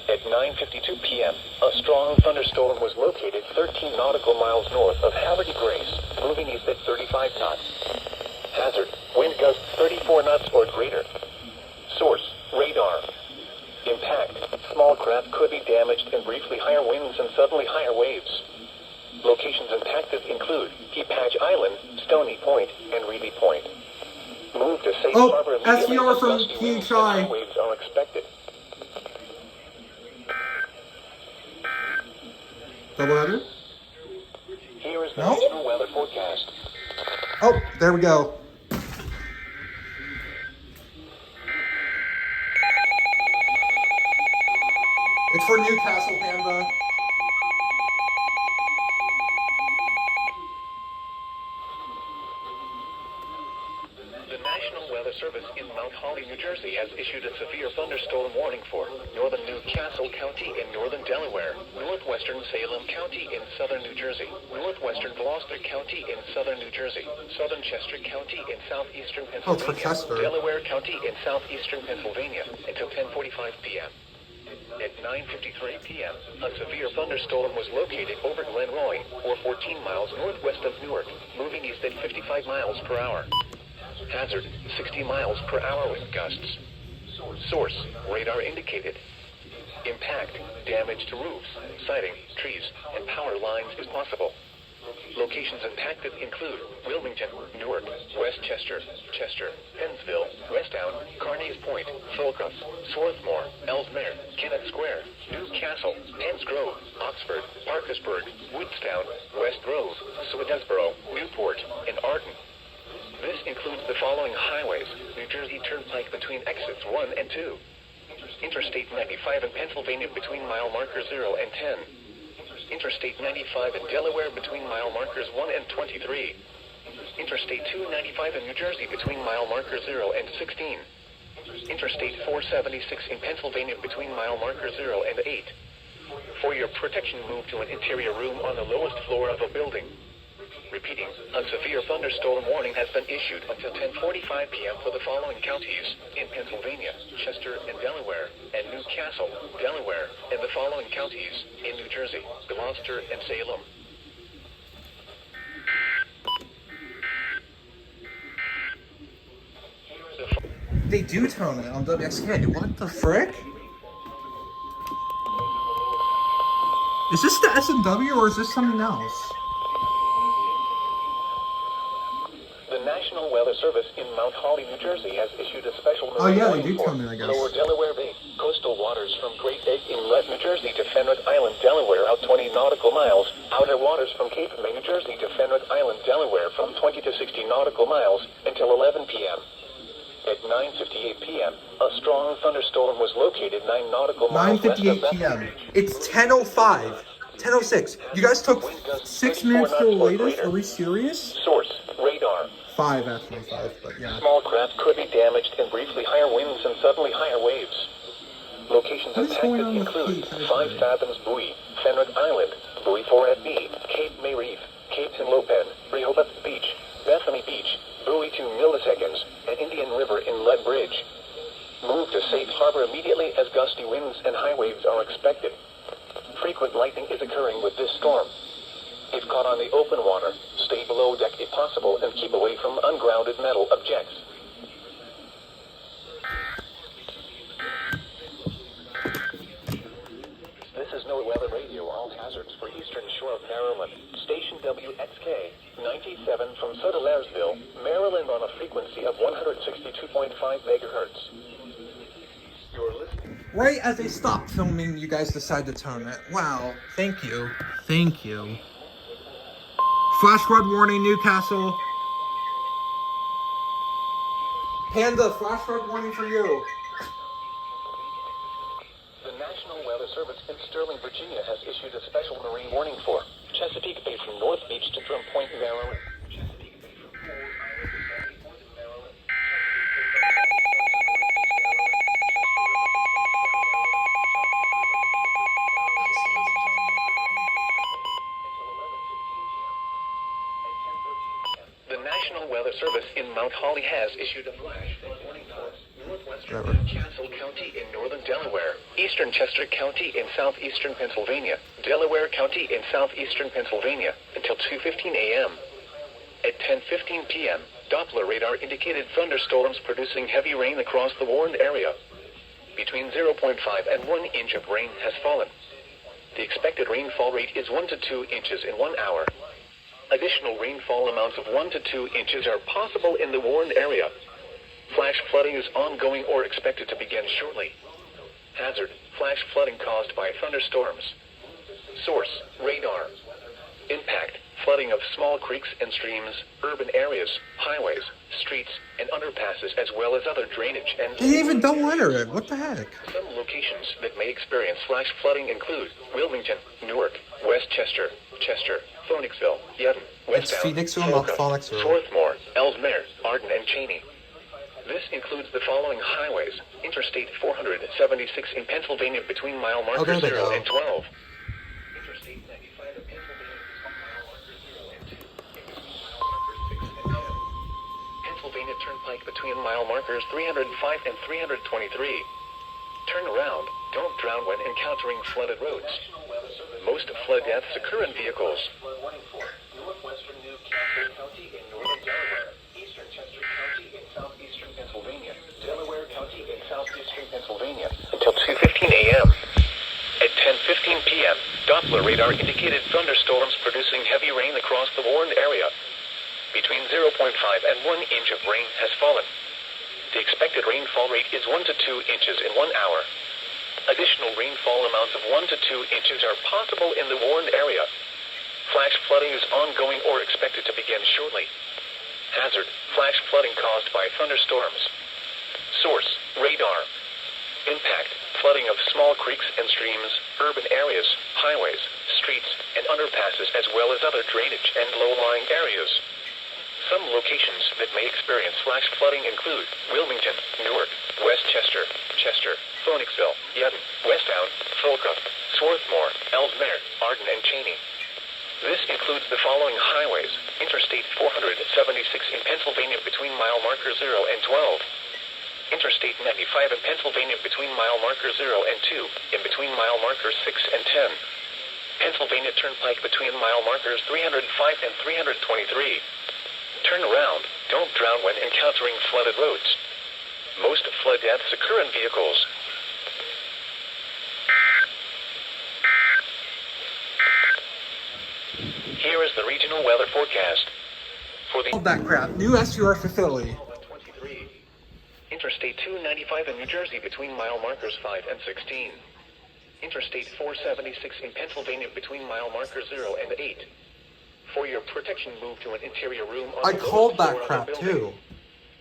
At 9:52 p.m., a strong thunderstorm was located 13 nautical miles north of Haverty Grace, moving east at 35 knots. Hazard, wind gusts 34 knots or greater. Source, radar. Impact, small craft could be damaged in briefly higher winds and suddenly higher waves. Locations impacted include Peapatch Island, Stony Point, and Reedy Point. Move to safe harbor immediately SVR as from gusty winds and PHI. high waves are expected. Double header? Here is the No? National Weather Forecast. Oh, there we go. It's for Newcastle, Panda. The National Weather Service in Mount Holly, New Jersey has issued a severe thunderstorm warning for northern Newcastle County in northern Delaware, northwestern Salem County in southern New Jersey, northwestern Gloucester County in southern New Jersey, southern Chester County in southeastern Oh, it's for Pennsylvania, Chester. Delaware County in southeastern Pennsylvania until 10:45 p.m. At 9:53 p.m., a severe thunderstorm was located over Glen Roy, or 14 miles northwest of Newark, moving east at 55 miles per hour. Hazard, 60 miles per hour wind gusts. Source, radar indicated. Impact, damage to roofs, siding, trees, and power lines is possible. Locations impacted include Wilmington, Newark, Westchester, Chester, Pennsville, Westtown, Carneys Point, Folcroft, Swarthmore, Ellesmere, Kennett Square, Newcastle, Penns Grove, Oxford, Parkersburg, Woodstown, West Grove, Swedesboro, Newport, and Arden. This includes the following highways: New Jersey Turnpike between exits 1 and 2. Interstate 95 in Pennsylvania between mile markers 0 and 10. Interstate 95 in Delaware between mile markers 1 and 23. Interstate 295 in New Jersey between mile markers 0 and 16. Interstate 476 in Pennsylvania between mile markers 0 and 8. For your protection, move to an interior room on the lowest floor of a building. Repeating, a severe thunderstorm warning has been issued until 10:45 p.m. for the following counties in Pennsylvania, Chester and Delaware, and Newcastle, Delaware, and the following counties in New Jersey, Gloucester and Salem. They do tone it on WXK. What the frick? Is this the S&W or is this something else? The National Weather Service in Mount Holly, New Jersey has issued a special Oh, yeah, they warning do for tone it, I guess. Lower Delaware Bay, coastal waters from Great Egg Inlet, New Jersey to Fenwick Island, Delaware, out 20 nautical miles. Outer waters from Cape May, New Jersey to Fenwick Island, Delaware, from 20 to 60 nautical miles until 11 p.m. At 9:58 p.m., a strong thunderstorm was located 9 nautical miles west of 9:58 Bethany p.m. Beach. It's 10:05. 10:06. You guys took 6 minutes to the latest? Are we serious? Source, radar. 5, actually 5, but yeah. Small craft could be damaged in briefly higher winds and suddenly higher waves. Locations What is going impacted on with include Cape? 5 Fathoms Buoy, Fenwick Island, Buoy 4 at B, Cape May Reef, Cape Henlopen, Rehoboth Beach, Bethany Beach, Buoy 2 Milliseconds, and Indian River Inlet Bridge. Move to safe harbor immediately as gusty winds and high waves are expected. Frequent lightning is occurring with this storm. If caught on the open water, stay below deck if possible and keep away from ungrounded metal objects. This is NOAA Weather Radio. All hazards for eastern shore of Maryland. Station WXK 97 from Sodalairesville, Maryland on a frequency of 162.5 megahertz. You're listening. Right as they stopped filming, you guys decide to turn it. Wow. Thank you. Thank you. Flash flood warning, Newcastle. Panda, flash flood warning for you. The National Weather Service in Sterling, Virginia has issued a special marine warning for Chesapeake Bay from North Beach to Drum Point, Maryland. Chesapeake Bay from Falls Island to Sandy Point, Maryland. The National Weather Service in Mount Holly has issued a flash flood warning for northwestern Newcastle County in northern Delaware, eastern Chester County in southeastern Pennsylvania, Delaware County in southeastern Pennsylvania until 2:15 a.m. At 10:15 p.m., Doppler radar indicated thunderstorms producing heavy rain across the warned area. Between 0.5 and 1 inch of rain has fallen. The expected rainfall rate is 1 to 2 inches in 1 hour. Additional rainfall amounts of 1 to 2 inches are possible in the warned area. Flash flooding is ongoing or expected to begin shortly. Hazard: flash flooding caused by thunderstorms. Source: radar. Impact: flooding of small creeks and streams, urban areas, highways, streets, and underpasses, as well as other drainage and... They even don't enter it. What the heck? Some locations that may experience flash flooding include Wilmington, Newark, Westchester, Chester, Phoenixville, Yedden, It's Westtown, Phoenixville, not Holcomb, Phoenixville. Swarthmore, Ellesmere, Arden, and Cheney. This includes the following highways: Interstate 476 in Pennsylvania between mile markers there they 0 go. and 12. Interstate 95 in Pennsylvania between mile markers 0 and 2. In between mile markers 6 and 10. Pennsylvania Turnpike between mile markers 305 and 323. Turn around. Don't drown when encountering flooded roads. Most flood deaths occur in vehicles. Northwestern Newcastle County in northern Delaware, eastern Chester County in southeastern Pennsylvania, Delaware County in southeastern Pennsylvania until 2:15 a.m. At 10:15 p.m., Doppler radar indicated thunderstorms producing heavy rain across the warned area. Between 0.5 and 1 inch of rain has fallen. The expected rainfall rate is 1 to 2 inches in 1 hour. Additional rainfall amounts of 1 to 2 inches are possible in the warned area. Flash flooding is ongoing or expected to begin shortly. Hazard: flash flooding caused by thunderstorms. Source: radar. Impact: flooding of small creeks and streams, urban areas, highways, streets, and underpasses, as well as other drainage and low-lying areas. Some locations that may experience flash flooding include Wilmington, Newark, Westchester, Chester, Phoenixville, Yedden, Westtown, Holcomb, Swarthmore, Ellesmere, Arden, and Cheney. This includes the following highways: Interstate 476 in Pennsylvania between mile marker 0 and 12. Interstate 95 in Pennsylvania between mile marker 0 and 2, in between mile markers 6 and 10. Pennsylvania Turnpike between mile markers 305 and 323. Turn around. Don't drown when encountering flooded roads. Most flood deaths occur in vehicles. Here is the regional weather forecast. For the All that crap. New SUR facility. 23. Interstate 295 in New Jersey between mile markers 5 and 16. Interstate 476 in Pennsylvania between mile markers 0 and 8. For your protection, move to an interior room on I the called lowest that floor crap of the building. too.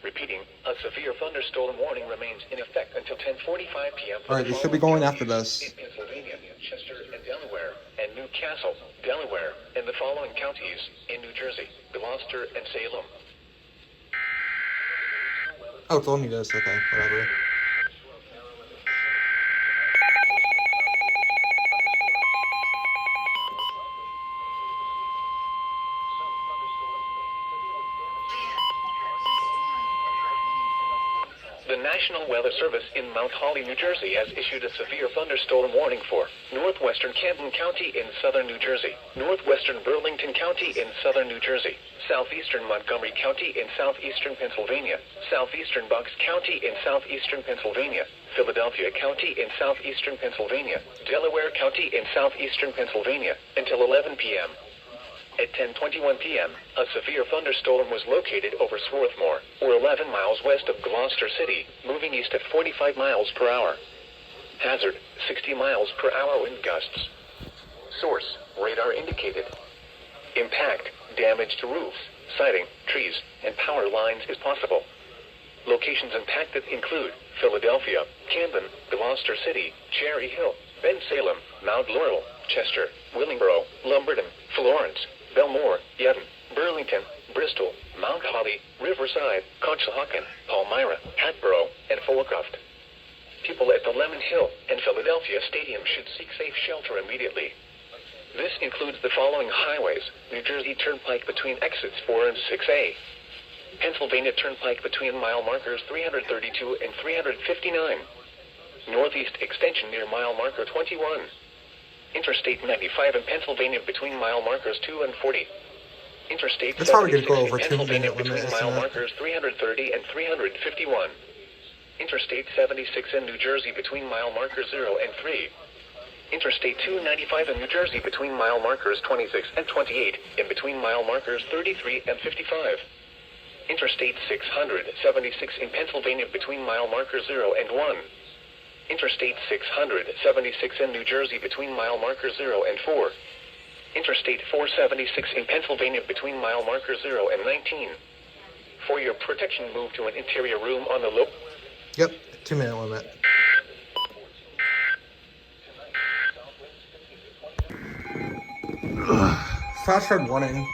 Repeating, a severe thunderstorm warning remains in effect until 10:45 p.m. Alright, they should be going after in this. Pennsylvania, Chester, and Delaware, and Newcastle, Delaware, and the following counties in New Jersey: Gloucester and Salem. Oh, it's only this. Okay, whatever. The National Weather Service in Mount Holly, New Jersey has issued a severe thunderstorm warning for northwestern Camden County in southern New Jersey, northwestern Burlington County in southern New Jersey, southeastern Montgomery County in southeastern Pennsylvania, southeastern Bucks County in southeastern Pennsylvania, Philadelphia County in southeastern Pennsylvania, Delaware County in southeastern Pennsylvania, until 11 p.m. At 10:21 p.m., a severe thunderstorm was located over Swarthmore, or 11 miles west of Gloucester City, moving east at 45 miles per hour. Hazard, 60 miles per hour wind gusts. Source, radar indicated. Impact, damage to roofs, siding, trees, and power lines is possible. Locations impacted include Philadelphia, Camden, Gloucester City, Cherry Hill, Bensalem, Mount Laurel, Chester, Willingboro, Lumberton, Florence, Belmore, Yedden, Burlington, Bristol, Mount Holly, Riverside, Conshohocken, Palmyra, Hatboro, and Fulcroft. People at the Lemon Hill and Philadelphia Stadium should seek safe shelter immediately. This includes the following highways: New Jersey Turnpike between exits 4 and 6A, Pennsylvania Turnpike between mile markers 332 and 359, Northeast Extension near mile marker 21, Interstate 95 in Pennsylvania between mile markers 2 and 40. Interstate It's probably going 76 to go in over 2 Pennsylvania minute limit, between isn't mile it? markers 330 and 351. Interstate 76 in New Jersey between mile markers 0 and 3. Interstate 295 in New Jersey between mile markers 26 and 28, in between mile markers 33 and 55. Interstate 676 in Pennsylvania between mile markers 0 and 1. Interstate 676 in New Jersey between mile markers 0 and 4. Interstate 476 in Pennsylvania between mile markers 0 and 19. For your protection, move to an interior room on the low. Yep, 2 minute limit. Flash flood warning.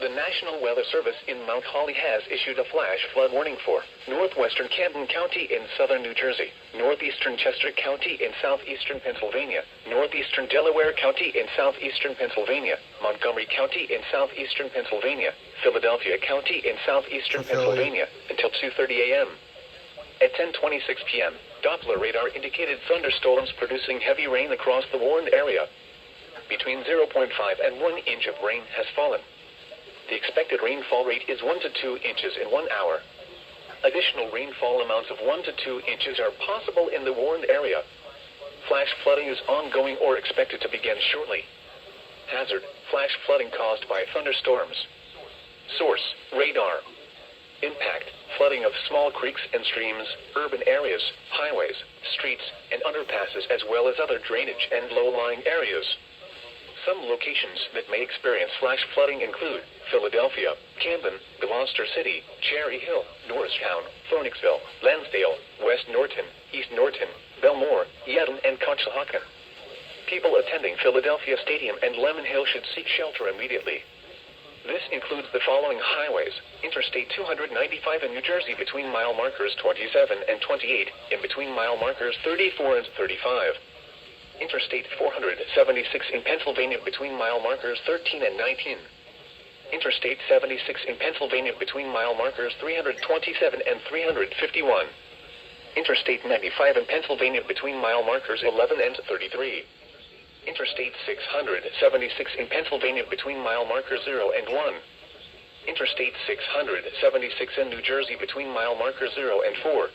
The National Weather Service in Mount Holly has issued a flash flood warning for northwestern Camden County in southern New Jersey, northeastern Chester County in southeastern Pennsylvania, northeastern Delaware County in southeastern Pennsylvania, Montgomery County in southeastern Pennsylvania, Philadelphia County in southeastern Pennsylvania, until 2:30 a.m. At 10:26 p.m., Doppler radar indicated thunderstorms producing heavy rain across the warned area. Between 0.5 and 1 inch of rain has fallen. The expected rainfall rate is 1 to 2 inches in 1 hour. Additional rainfall amounts of 1 to 2 inches are possible in the warned area. Flash flooding is ongoing or expected to begin shortly. Hazard, flash flooding caused by thunderstorms. Source, radar. Impact, flooding of small creeks and streams, urban areas, highways, streets, and underpasses, as well as other drainage and low-lying areas. Some locations that may experience flash flooding include Philadelphia, Camden, Gloucester City, Cherry Hill, Norristown, Phoenixville, Lansdale, West Norton, East Norton, Belmore, Yedden, and Conshohocken. People attending Philadelphia Stadium and Lemon Hill should seek shelter immediately. This includes the following highways: Interstate 295 in New Jersey between mile markers 27 and 28, in between mile markers 34 and 35. Interstate 476 in Pennsylvania between mile markers 13 and 19. Interstate 76 in Pennsylvania between mile markers 327 and 351. Interstate 95 in Pennsylvania between mile markers 11 and 33. Interstate 676 in Pennsylvania between mile markers 0 and 1. Interstate 676 in New Jersey between mile markers 0 and 4.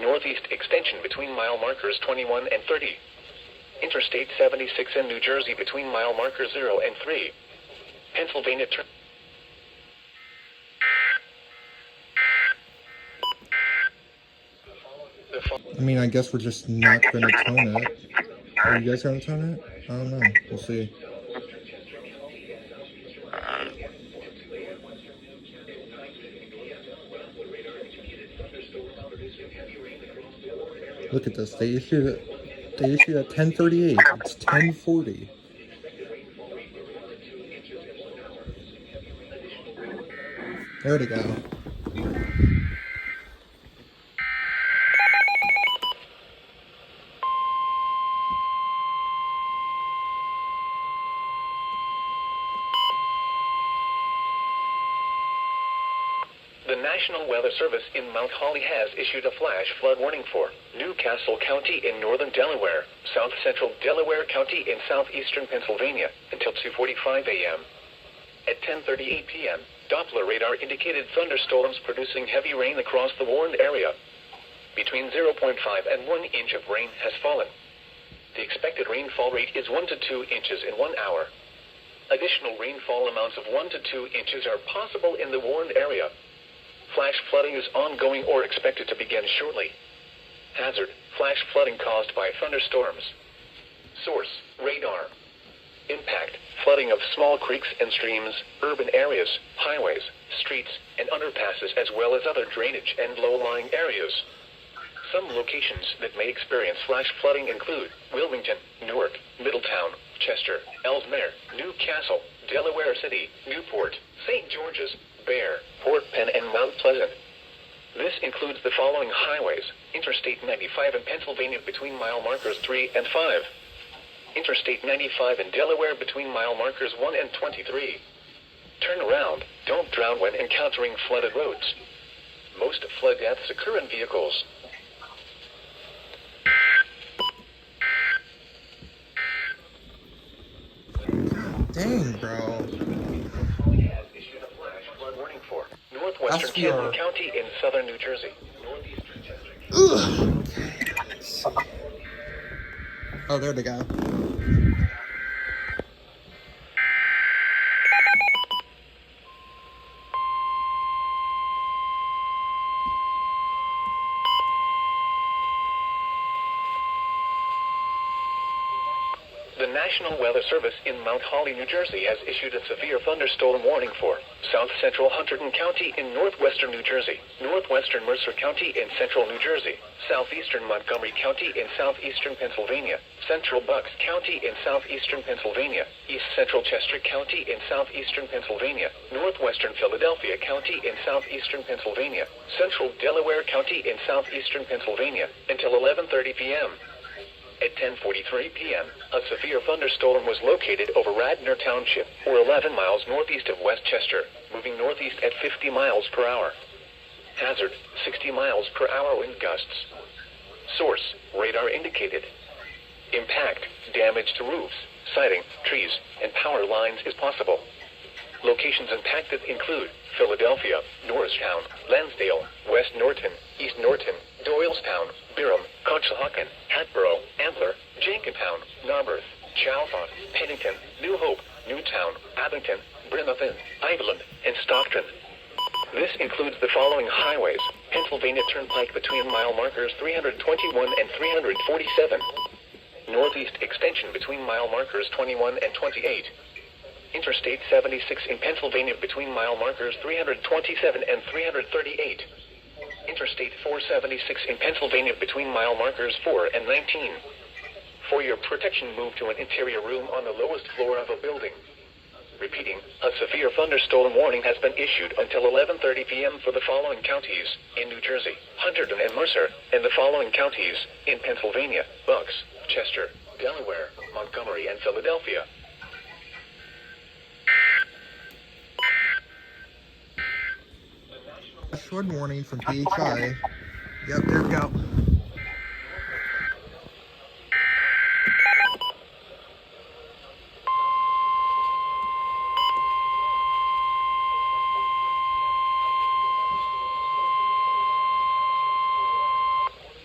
Northeast Extension between mile markers 21 and 30. Interstate 76 in New Jersey between mile markers 0 and 3. Pennsylvania I mean, I guess we're just not going to tone it. Are you guys going to tone it? I don't know. We'll see. Look at this. They issued it at 10:38. It's 10:40. There we go. National Weather Service in Mount Holly has issued a flash flood warning for Newcastle County in northern Delaware, south central Delaware County in southeastern Pennsylvania until 2:45 a.m. At 10:38 p.m., Doppler radar indicated thunderstorms producing heavy rain across the warned area. Between 0.5 and 1 inch of rain has fallen. The expected rainfall rate is 1 to 2 inches in 1 hour. Additional rainfall amounts of 1 to 2 inches are possible in the warned area. Flash flooding is ongoing or expected to begin shortly. Hazard: flash flooding caused by thunderstorms. Source: radar. Impact: flooding of small creeks and streams, urban areas, highways, streets, and underpasses, as well as other drainage and low-lying areas. Some locations that may experience flash flooding include Wilmington, Newark, Middletown, Chester, Ellesmere, Newcastle, Delaware City, Newport, St. George's, Bear, Port Penn, and Mount Pleasant. This includes the following highways: Interstate 95 in Pennsylvania between mile markers 3 and 5. Interstate 95 in Delaware between mile markers 1 and 23. Turn around. Don't drown when encountering flooded roads. Most flood deaths occur in vehicles. Dang, bro. Has issued a flash flood warning for northwestern Camden County in southern New Jersey, northeastern Chester. Ugh. Oh, there they go. The National Weather Service in Mount Holly, New Jersey has issued a severe thunderstorm warning for south central Hunterdon County in northwestern New Jersey, northwestern Mercer County in central New Jersey, southeastern Montgomery County in southeastern Pennsylvania, central Bucks County in southeastern Pennsylvania, east central Chester County in southeastern Pennsylvania, northwestern Philadelphia County in southeastern Pennsylvania, central Delaware County in southeastern Pennsylvania until 11:30 p.m. At 10:43 p.m., a severe thunderstorm was located over Radnor Township, or 11 miles northeast of Westchester, moving northeast at 50 miles per hour. Hazard: 60 miles per hour wind gusts. Source: radar indicated. Impact: damage to roofs, siding, trees, and power lines is possible. Locations impacted include Philadelphia, Norristown, Lansdale, West Norton, East Norton, Doylestown, Byram, Conshohocken, Hatboro, Ambler, Jenkintown, Narberth, Chalfont, Pennington, New Hope, Newtown, Abington, Bremerton, Iveland, and Stockton. This includes the following highways: Pennsylvania Turnpike between mile markers 321 and 347. Northeast Extension between mile markers 21 and 28. Interstate 76 in Pennsylvania between mile markers 327 and 338. Interstate 476 in Pennsylvania between mile markers 4 and 19. For your protection, move to an interior room on the lowest floor of a building. Repeating, a severe thunderstorm warning has been issued until 11:30 p.m. for the following counties in New Jersey: Hunterdon and Mercer, and the following counties in Pennsylvania: Bucks, Chester, Delaware, Montgomery, and Philadelphia. Short warning from PHI. Yep, there we go.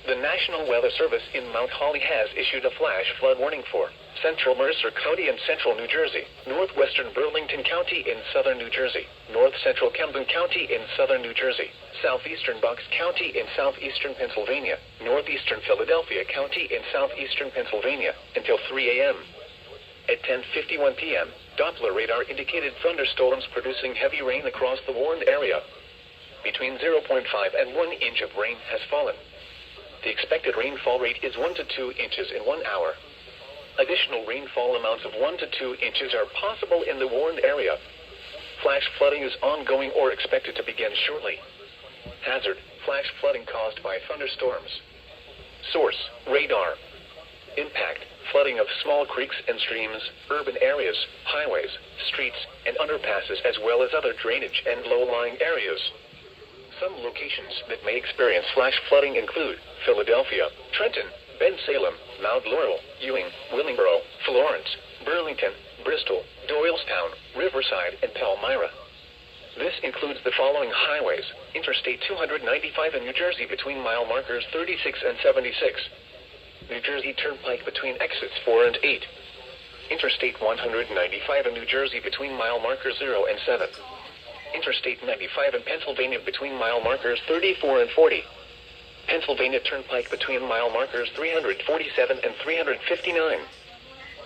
The National Weather Service in Mount Holly has issued a flash flood warning for central Mercer County in central New Jersey, northwestern Burlington County in southern New Jersey, north central Camden County in southern New Jersey, southeastern Bucks County in southeastern Pennsylvania, northeastern Philadelphia County in southeastern Pennsylvania until 3 a.m. At 10:51 p.m., Doppler radar indicated thunderstorms producing heavy rain across the warned area. Between 0.5 and 1 inch of rain has fallen. The expected rainfall rate is 1 to 2 inches in 1 hour. Additional rainfall amounts of 1 to 2 inches are possible in the warned area. Flash flooding is ongoing or expected to begin shortly. Hazard: flash flooding caused by thunderstorms. Source: radar. Impact: flooding of small creeks and streams, urban areas, highways, streets, and underpasses, as well as other drainage and low-lying areas. Some locations that may experience flash flooding include Philadelphia, Trenton, Bensalem, Mount Laurel, Ewing, Willingboro, Florence, Burlington, Bristol, Doylestown, Riverside, and Palmyra. This includes the following highways: Interstate 295 in New Jersey between mile markers 36 and 76. New Jersey Turnpike between exits 4 and 8. Interstate 195 in New Jersey between mile markers 0 and 7. Interstate 95 in Pennsylvania between mile markers 34 and 40. Pennsylvania Turnpike between mile markers 347 and 359.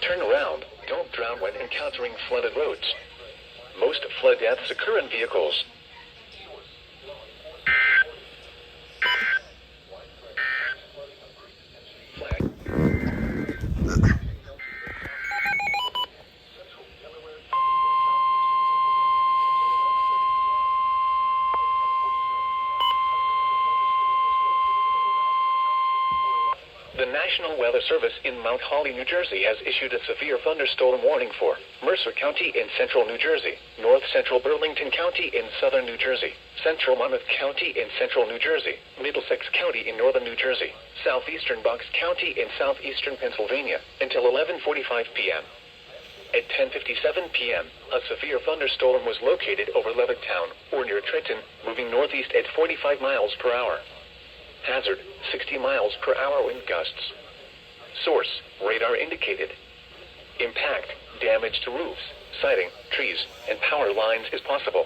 Turn around, don't drown when encountering flooded roads. Most flood deaths occur in vehicles. The National Weather Service in Mount Holly, New Jersey has issued a severe thunderstorm warning for Mercer County in central New Jersey, north central Burlington County in southern New Jersey, central Monmouth County in central New Jersey, Middlesex County in northern New Jersey, southeastern Bucks County in southeastern Pennsylvania, until 11:45 p.m. At 10:57 p.m., a severe thunderstorm was located over Levittown, or near Trenton, moving northeast at 45 miles per hour. Hazard, 60 miles per hour wind gusts. Source, radar indicated. Impact, damage to roofs, siding, trees, and power lines is possible.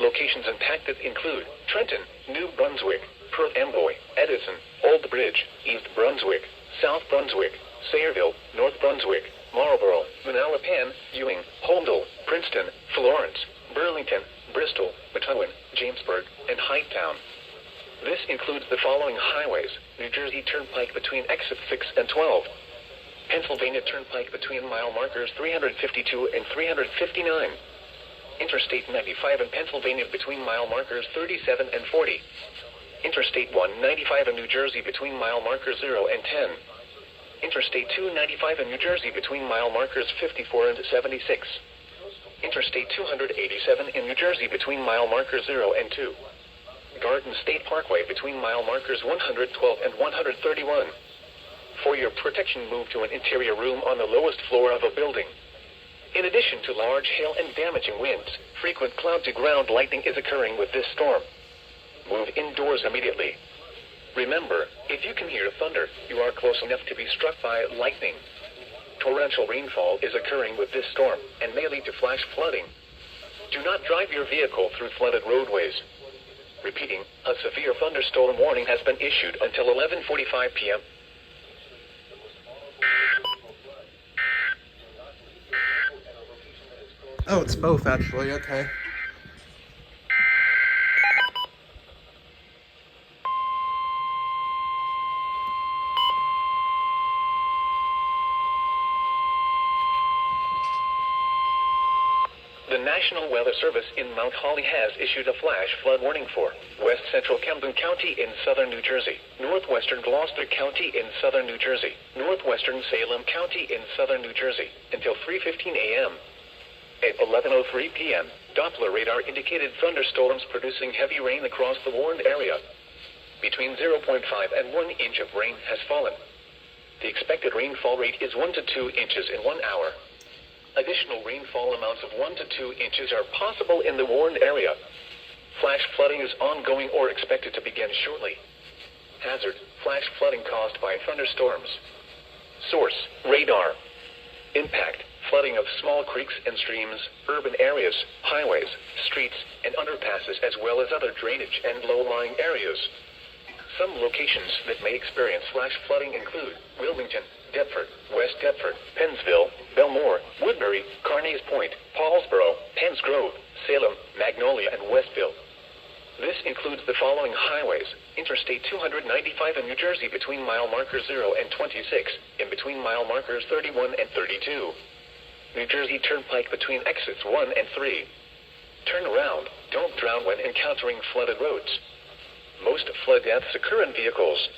Locations impacted include Trenton, New Brunswick, Perth Amboy, Edison, Old Bridge, East Brunswick, South Brunswick, Sayreville, North Brunswick, Marlborough, Manalapan, Ewing, Holmdel, Princeton, Florence, Burlington, Bristol, Methuen, Jamesburg, and Highttown. This includes the following highways: New Jersey Turnpike between exits 6 and 12. Pennsylvania Turnpike between mile markers 352 and 359. Interstate 95 in Pennsylvania between mile markers 37 and 40. Interstate 195 in New Jersey between mile markers 0 and 10. Interstate 295 in New Jersey between mile markers 54 and 76. Interstate 287 in New Jersey between mile markers 0 and 2. Garden State Parkway between mile markers 112 and 131. For your protection, move to an interior room on the lowest floor of a building. In addition to large hail and damaging winds, frequent cloud-to-ground lightning is occurring with this storm. Move indoors immediately. Remember, if you can hear thunder, you are close enough to be struck by lightning. Torrential rainfall is occurring with this storm and may lead to flash flooding. Do not drive your vehicle through flooded roadways. Repeating, a severe thunderstorm warning has been issued until 11:45 p.m. Oh, it's both actually, okay. The National Weather Service in Mount Holly has issued a flash flood warning for west central Camden County in southern New Jersey, northwestern Gloucester County in southern New Jersey, northwestern Salem County in southern New Jersey, until 3:15 a.m. At 11:03 p.m., Doppler radar indicated thunderstorms producing heavy rain across the warned area. Between 0.5 and 1 inch of rain has fallen. The expected rainfall rate is 1 to 2 inches in 1 hour. Additional rainfall amounts of 1 to 2 inches are possible in the warned area. Flash flooding is ongoing or expected to begin shortly. Hazard, flash flooding caused by thunderstorms. Source, radar. Impact, flooding of small creeks and streams, urban areas, highways, streets, and underpasses, as well as other drainage and low-lying areas. Some locations that may experience flash flooding include Wilmington, Deptford, West Deptford, Pennsville, Belmore, Woodbury, Carneys Point, Paulsboro, Penns Grove, Salem, Magnolia, and Westville. This includes the following highways: Interstate 295 in New Jersey between mile markers 0 and 26, in between mile markers 31 and 32. New Jersey Turnpike between exits 1 and 3. Turn around, don't drown when encountering flooded roads. Most flood deaths occur in vehicles.